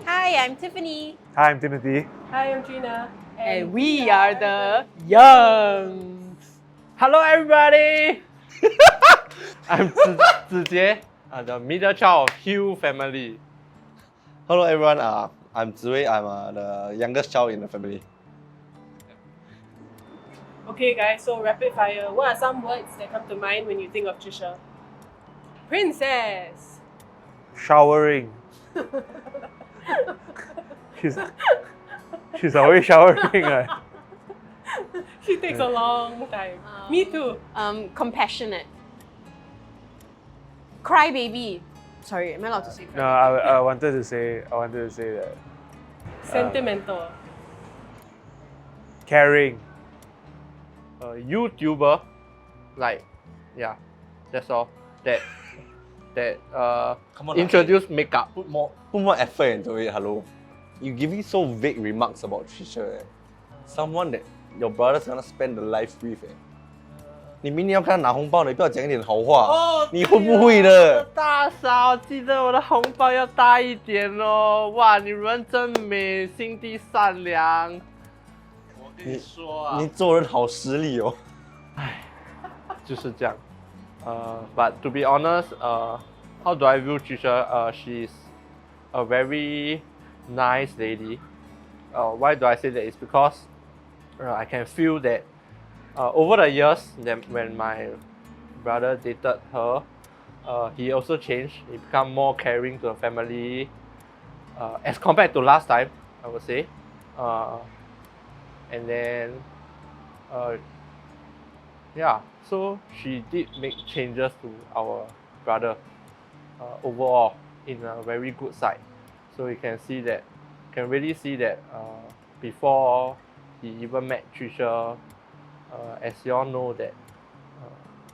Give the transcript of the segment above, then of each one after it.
Hi, I'm Tiffany. Hi, I'm Timothy. Hi, I'm Gina. And we are the Youngs. Hello, everybody. I'm Zijie, the middle child of Hiew family. Hello everyone, I'm Ziwei. I'm the youngest child in the family. Okay, guys, so rapid fire. What are some words that come to mind when you think of Trisha? Princess. Showering. She's always showering. Right? She takes a long time. Me too. Compassionate. Crybaby. Sorry, am I allowed to say No, crybaby? I wanted to say that. Sentimental. Caring. YouTuber, like, yeah, that's all. That Come on, introduce makeup. Put more effort into it. Hello, you giving so vague remarks about Trisha. Someone that your brother's gonna spend the life with. 你明年要看他拿红包，你不要讲一点好话。你会不会的？大嫂，记得我的红包要大一点哦！哇，你人真美，心地善良。我跟你说啊，你做人好实力哦。唉，就是这样。But to be honest, how do I view Trisha? She's a very nice lady. Why do I say that? It's because I can feel that over the years, when my brother dated her, he also changed. He become more caring to the family, as compared to last time, I would say. And then, yeah, so she did make changes to our brother overall in a very good side. So you can see that, really see that before he even met Trisha, as you all know that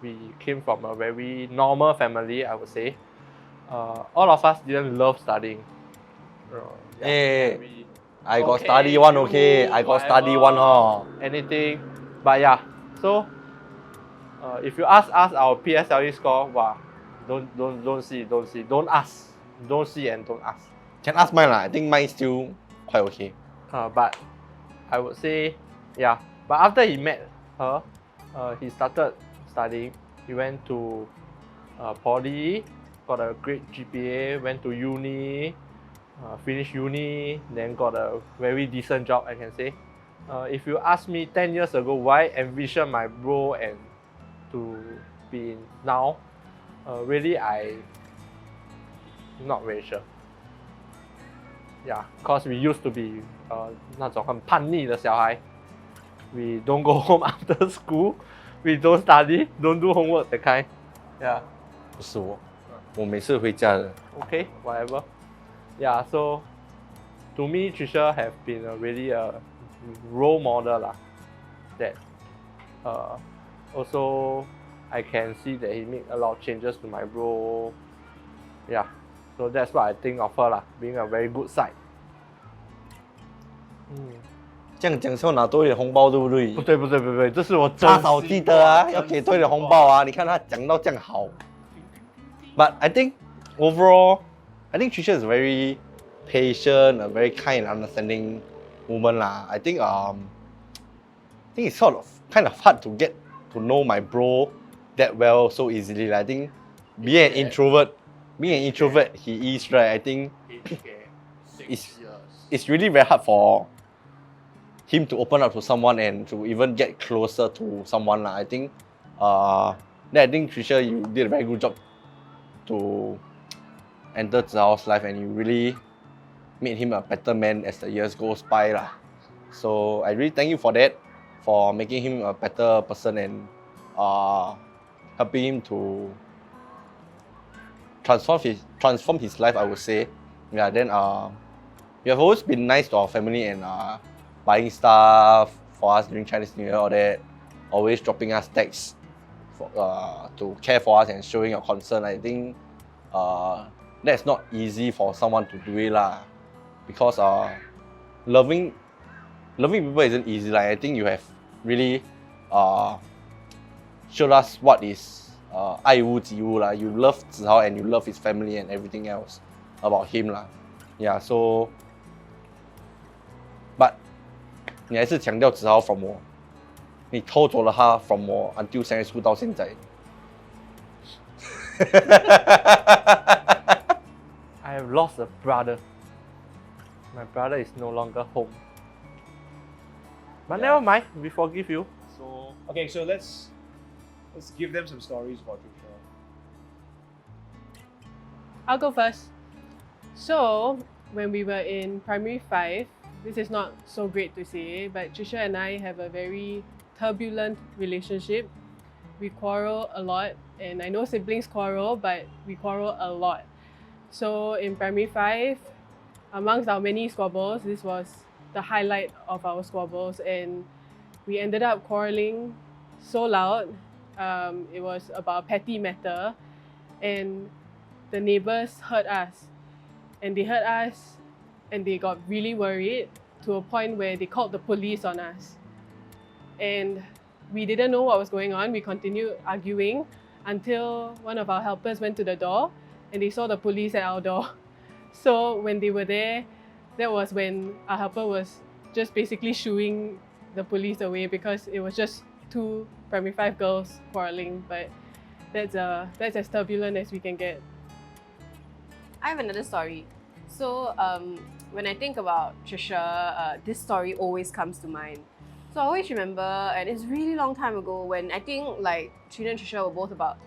we came from a very normal family, I would say. All of us didn't love studying. Hey, I got study one, okay? I got study one, anything, but yeah. So if you ask us our PSLE score, wow, don't see, don't ask, don't see and don't ask. Can ask mine lah. I think mine still quite okay. But I would say, yeah. But after he met her, he started studying. He went to poly, got a great GPA, went to uni, finished uni, then got a very decent job, I can say. If you ask me 10 years ago why envision my bro and to be now, really I'm not very sure. Yeah, cause we used to be 那种很叛逆的小孩. We don't go home after school. We don't study, don't do homework that kind. Yeah. 不是我，我每次回家的。 Okay, whatever. Yeah, so to me, Trisha have been really a role model lah. That also I can see that he made a lot of changes to my bro. Yeah, so that's what I think of her lah, being a very good side. 这样讲是要拿多一点红包，对不对？不对，这是我真大嫂记得啊，要给多一点红包啊！你看他讲到这样好。But I think overall, I think Trisha is a very patient, a very kind and understanding woman lah. I think it's sort of kind of hard to get to know my bro that well so easily. I think being an introvert, he is, right? I think it's really very hard for him to open up to someone and to even get closer to someone lah. I think Trisha, you did a very good job to enter Zihao's life, and you really made him a better man as the years goes by lah. So I really thank you for that, for making him a better person and helping him to transform his life, I would say. Yeah, then you have always been nice to our family and buying stuff for us during Chinese New Year, all that. Always dropping us texts to care for us and showing your concern. I think that's not easy for someone to do it lah, because loving people isn't easy. Like, I think you have really showed us what is 爱屋及乌 lah. You love Zihao and you love his family and everything else about him lah. Yeah, so 你还是强调Zihao from 我，你偷走了他 from 我 until secondary school 到现在。I have lost a brother. My brother is no longer home. But never mind, we forgive you. So okay, so let's give them some stories about Trisha. I'll go first. So, when we were in primary 5, this is not so great to say, but Trisha and I have a very turbulent relationship. We quarrel a lot, and I know siblings quarrel, but we quarrel a lot. So, in primary 5, amongst our many squabbles, this was the highlight of our squabbles, and we ended up quarreling so loud. It was about a petty matter, and the neighbors heard us, and they heard us, and they got really worried to a point where they called the police on us. And we didn't know what was going on. We continued arguing until one of our helpers went to the door, and they saw the police at our door. So when they were there, that was when our helper was just basically shooing the police away because it was just two primary 5 girls quarreling. But that's as turbulent as we can get. I have another story. So when I think about Trisha, this story always comes to mind. So I always remember, and it's a really long time ago when I think like Trina and Trisha were both about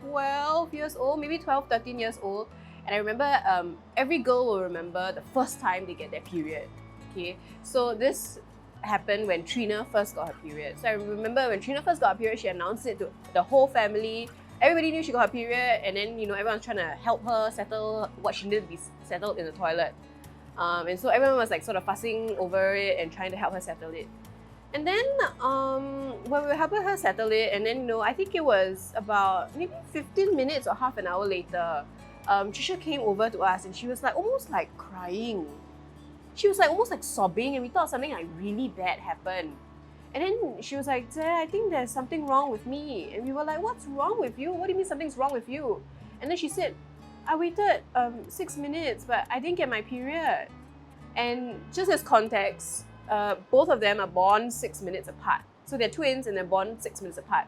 12 years old, maybe 12, 13 years old. And I remember every girl will remember the first time they get their period. Okay, so this happened when Trina first got her period. So I remember when Trina first got her period, she announced it to the whole family. Everybody knew she got her period, and then everyone's trying to help her settle what she needed to be settled in the toilet. And so everyone was like sort of fussing over it and trying to help her settle it. And then when we were helping her settle it, and then I think it was about maybe 15 minutes or half an hour later, Trisha came over to us and she was like almost like crying. She was like almost like sobbing, and we thought something like really bad happened. And then she was like, Dad, I think there's something wrong with me. And we were like, what's wrong with you? What do you mean something's wrong with you? And then she said, I waited 6 minutes, but I didn't get my period. And just as context, both of them are born 6 minutes apart. So they're twins and they're born 6 minutes apart.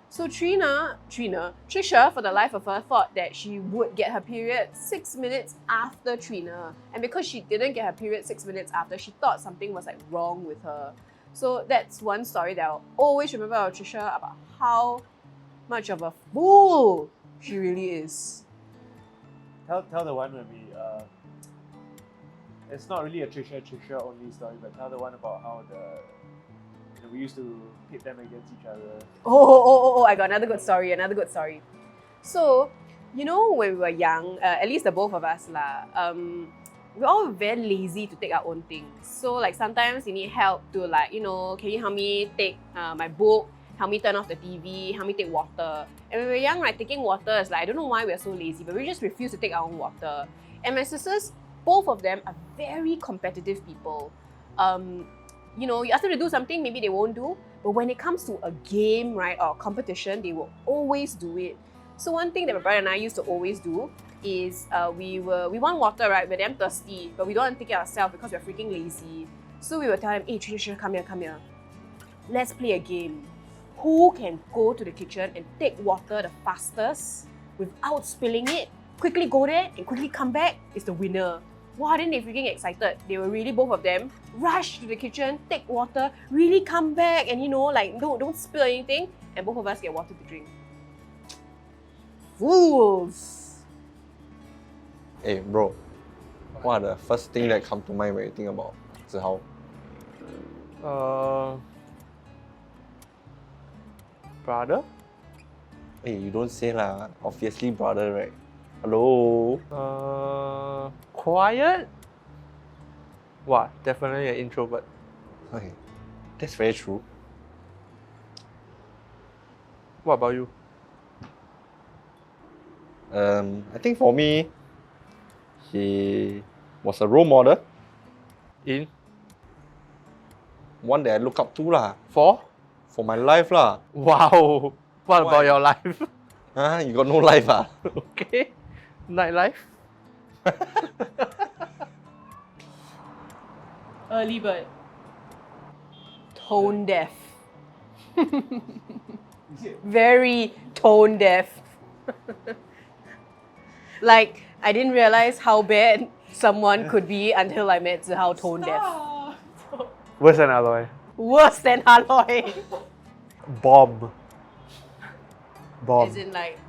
So Trisha, for the life of her, thought that she would get her period 6 minutes after Trina. And because she didn't get her period 6 minutes after, she thought something was like wrong with her. So that's one story that I'll always remember about Trisha, about how much of a fool she really is. Tell the one when we it's not really a Trisha only story, but tell the one about how we used to pit them against each other. Oh, I got another good story. So, when we were young, at least the both of us we're all very lazy to take our own things. So like sometimes you need help to like, can you help me take my book, help me turn off the TV, help me take water. And when we were young, taking water is like, I don't know why we're so lazy, but we just refuse to take our own water. And my sisters, both of them are very competitive people. You ask them to do something, maybe they won't do. But when it comes to a game, right, or competition, they will always do it. So one thing that my brother and I used to always do is we want water, right? We're damn thirsty, but we don't want to take it ourselves because we're freaking lazy. So we would tell him, hey, Trisha, come here. Let's play a game. Who can go to the kitchen and take water the fastest without spilling it, quickly go there and quickly come back is the winner. Wow, then they freaking excited. They were really, both of them, rush to the kitchen, take water, really come back and don't spill anything, and both of us get water to drink. Fools! Hey bro, what are the first thing that come to mind when you think about Zihao? Brother? Hey, you don't say lah. Obviously brother, right? Hello? Quiet? Wow, definitely an introvert. Okay, that's very true. What about you? I think for me, he was a role model. In? One that I look up to lah. For? For my life lah. Wow! What Why? about your life? Huh? You got no life ah? Okay. Nightlife? Early bird. tone deaf. Very tone deaf. Like, I didn't realize how bad someone could be until I met Zihao tone deaf. Worse than Aloy. Worse than Aloy. Bomb. Bomb. As in, like,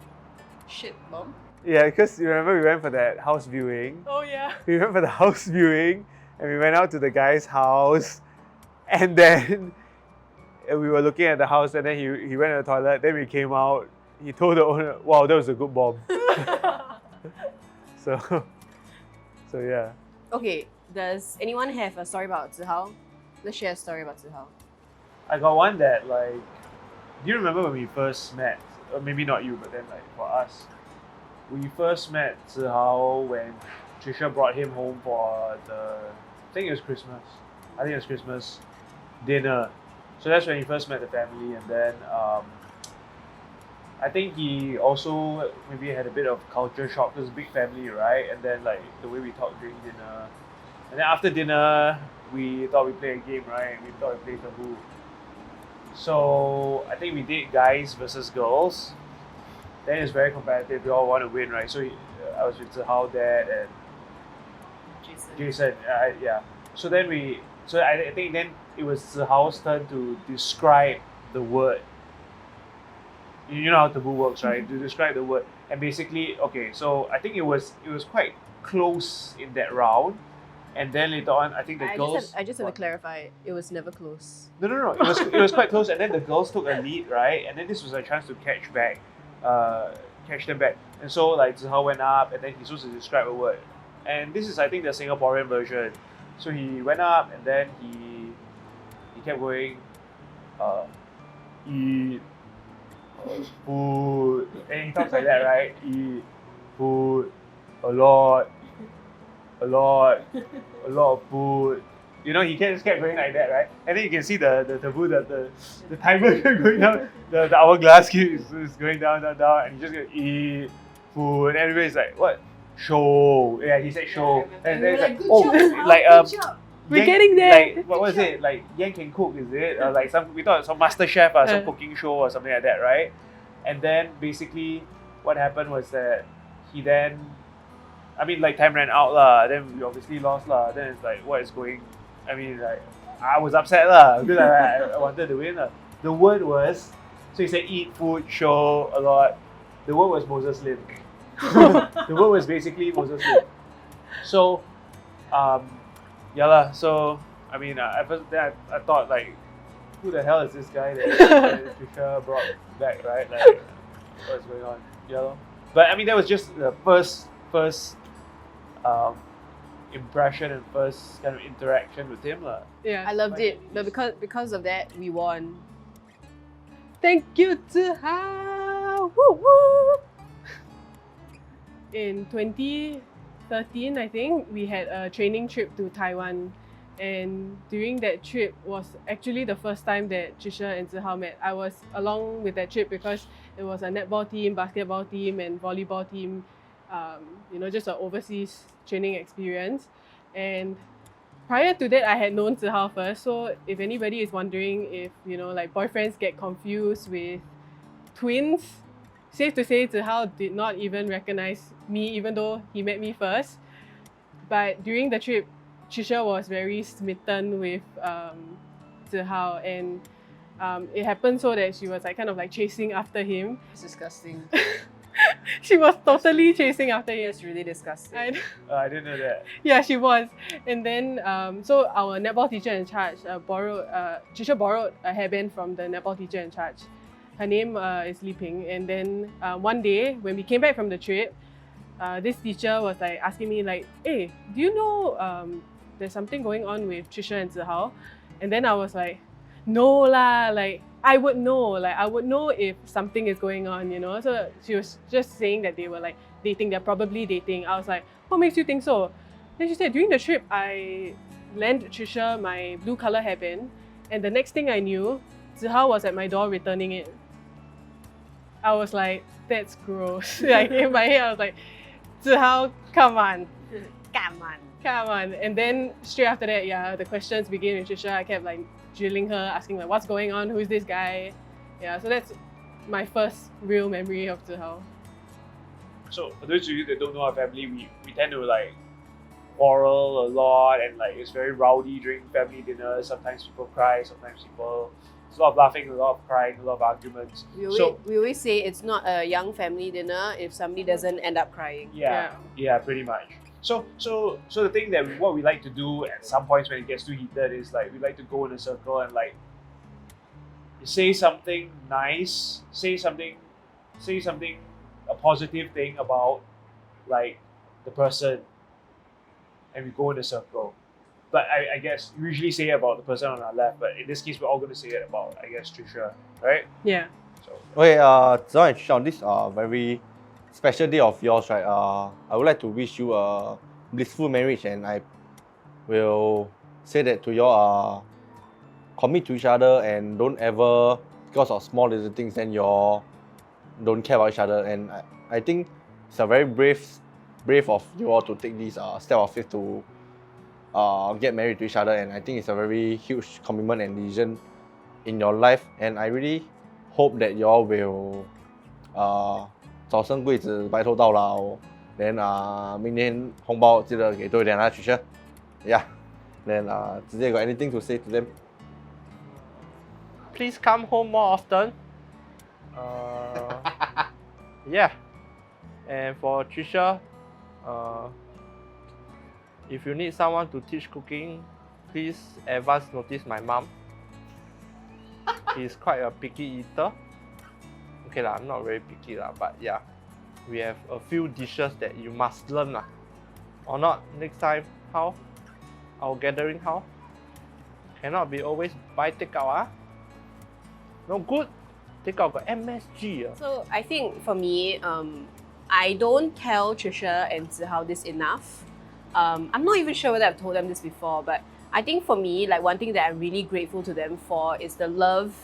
shit bomb. Yeah, because you remember we went for that house viewing. Oh yeah. We went for the house viewing and we went out to the guy's house and then we were looking at the house and then he went to the toilet, then we came out, he told the owner, wow, that was a good bomb. so yeah. Okay, does anyone have a story about Zihao? Let's share a story about Zihao. I got one that like, do you remember when we first met? Or maybe not you, but then like for us, we first met Zihao when Trisha brought him home for I think it was Christmas dinner. So that's when he first met the family, and then I think he also maybe had a bit of culture shock because big family, right? And then like the way we talked during dinner, and then after dinner we thought we'd play a game, right? We thought we'd play Taboo. So I think we did guys versus girls. Then it's very competitive. We all want to win, right? So I was with Zihao, Dad, and Jason. Yeah. So then I think then it was Zihao's turn to describe the word. You know how Taboo works, right? To describe the word, and basically, okay. So I think it was quite close in that round, and then later on, I think the girls. I just have to clarify. It was never close. No. It was quite close, and then the girls took a lead, right? And then this was a chance to catch them back. And so like Zihao went up, and then he's supposed to describe a word. And this is I think the Singaporean version. So he went up, and then he kept going. Eat food, and he talks like that, right? Eat food, a lot of food. You know, he just kept going like that, right? And then you can see the taboo, the timer going down, the hourglass is going down, and he just going eat food, and everybody's like, what? Show. Yeah, he said show. And then it's like, We're getting there. Like, what was it? Like, Yang can cook, is it? Like, we thought some master chef or some cooking show or something like that, right? And then basically, what happened was that he then, I mean, like, time ran out lah. Then we obviously lost lah. Then it's like, what is going? I mean, like, I was upset lah because I wanted to win lah. The word was, so he said eat food, show a lot. The word was Moses Lim. The word was basically Moses Lim. So, yeah lah. So I mean, at first then I thought like, who the hell is this guy that Trisha brought back, right? Like, what's going on? Yeah lor. But I mean, that was just the first impression and first kind of interaction with him lah. Yeah. I loved it, but because of that, we won. Thank you, Zihao! Woo woo! In 2013, I think, we had a training trip to Taiwan. And during that trip was actually the first time that Trisha and Zihao met. I was along with that trip because it was a netball team, basketball team, and volleyball team. Just an overseas training experience. And prior to that, I had known Zihao first. So if anybody is wondering if, like boyfriends get confused with twins, safe to say Zihao did not even recognize me, even though he met me first. But during the trip, Trisha was very smitten with Zihao, and it happened so that she was like kind of like chasing after him. It's disgusting. She was totally chasing after him. It's really disgusting. I didn't know that. Yeah, she was. And then, so our netball teacher in charge Trisha borrowed a hairband from the netball teacher in charge. Her name is Li Ping. And then one day, when we came back from the trip, this teacher was like asking me like, hey, do you know there's something going on with Trisha and Zihao? And then I was like, no lah, like I would know if something is going on, So she was just saying that they were like dating, they're probably dating. I was like, what makes you think so? Then she said, during the trip, I lent Trisha my blue color hairband, and the next thing I knew, Zihao was at my door returning it. I was like, that's gross. Like in my head, I was like, Zihao, come on. Come on. Come on. And then straight after that, yeah, the questions begin with Trisha. I kept like drilling her, asking like, what's going on? Who's this guy? Yeah, so that's my first real memory of Zihao. So for those of you that don't know our family, we tend to like quarrel a lot, and like it's very rowdy during family dinners. Sometimes people cry, sometimes people. There's a lot of laughing, a lot of crying, a lot of arguments. We always say it's not a young family dinner if somebody doesn't end up crying. Yeah, pretty much. So the thing that what we like to do at some points when it gets too heated is like we like to go in a circle and like say something nice, say something, a positive thing about like the person, and we go in a circle. But I guess you usually say it about the person on our left, but in this case we're all going to say it about, I guess, Trisha, right? Yeah. So Okay, Zihao and Trisha, on this very special day of yours, right? I would like to wish you a blissful marriage, and I will say that to you all, commit to each other and don't ever, because of small little things, then you all don't care about each other. And I think it's a very brave of you all to take this step of faith to get married to each other, and I think it's a very huge commitment and decision in your life, and I really hope that you all will 早生贵子白头到老 then 明年红包记得给多一点啊，Trisha. Yeah. Then 直接 got anything to say to them? Please come home more often. Yeah. And for Trisha, if you need someone to teach cooking, please advance notice my mom. She's quite a picky eater. Okay lah, I'm not very picky lah, but yeah, we have a few dishes that you must learn lah. Or not, next time, how? Our gathering, how? Cannot be always buy takeout ah. No good. Takeout got MSG ah. So I think for me, I don't tell Trisha and Zihao this enough. I'm not even sure whether I've told them this before, but I think for me, like one thing that I'm really grateful to them for is the love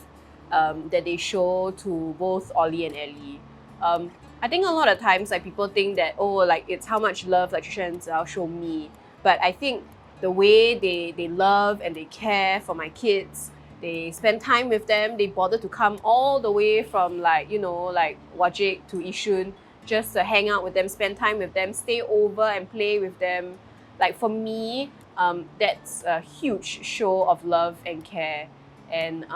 that they show to both Ollie and Ellie. I think a lot of times like people think that, oh, like it's how much love like Trisha and Zihao show me. But I think the way they love and they care for my kids, they spend time with them, they bother to come all the way from like, you know, like Wajik to Yishun just to hang out with them, spend time with them, stay over and play with them. Like for me, that's a huge show of love and care. And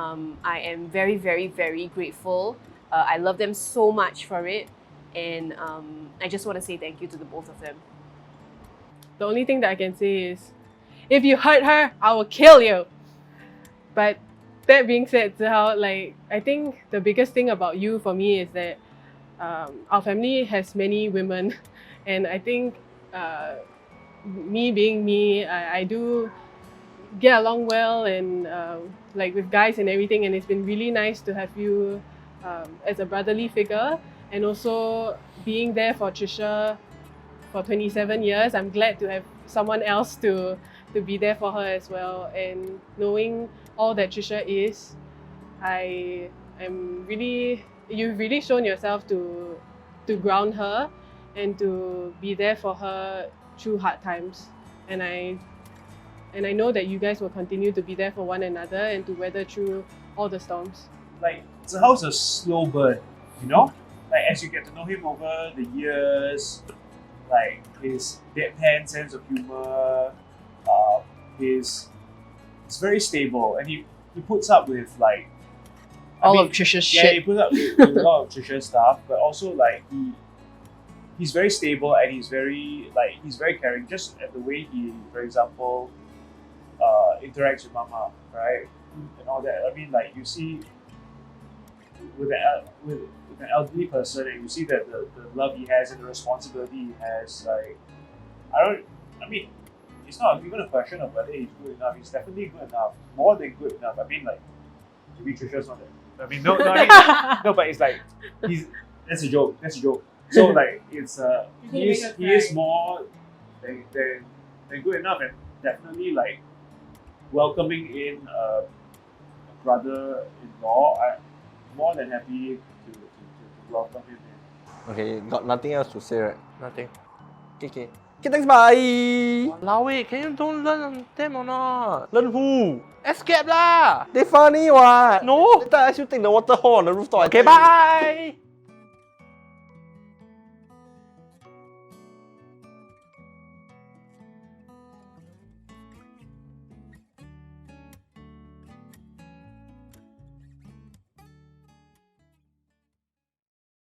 I am very, very, very grateful. I love them so much for it. And I just want to say thank you to the both of them. The only thing that I can say is, if you hurt her, I will kill you. But that being said, Zihao, like I think the biggest thing about you for me is that our family has many women, and I think me being me, I do get along well and like with guys and everything, and it's been really nice to have you as a brotherly figure, and also being there for Trisha for 27 years. I'm glad to have someone else to be there for her as well, and knowing all that Trisha is, I am really, you've really shown yourself to ground her and to be there for her through hard times, and I know that you guys will continue to be there for one another and to weather through all the storms. like Zihao's a slow burn, you know? Like as you get to know him over the years, like his deadpan sense of humor, it's very stable, and he puts up with like All of Trisha's yeah, shit. he puts up with a lot of Trisha's stuff, but also like he's very stable, and he's very caring. Just at the way he, for example, interacts with Mama, right, and all that. I mean, like you see with an elderly person, and you see that the love he has and the responsibility he has. Like I mean, it's not even a question of whether he's good enough. He's definitely good enough, more than good enough. I mean, like maybe Trisha's not that. I mean, no, I mean, no, but it's like that's a joke. So like it's he is more than good enough, and definitely like welcoming in a brother-in-law. I'm more than happy to welcome him in. Okay, got nothing else to say, right? Nothing. Okay. Okay, thanks, bye. Walao eh, can you don't learn on them or not? Learn who? Escape lah! They funny what? No. Later I ask you take the water hole on the rooftop. Okay, bye!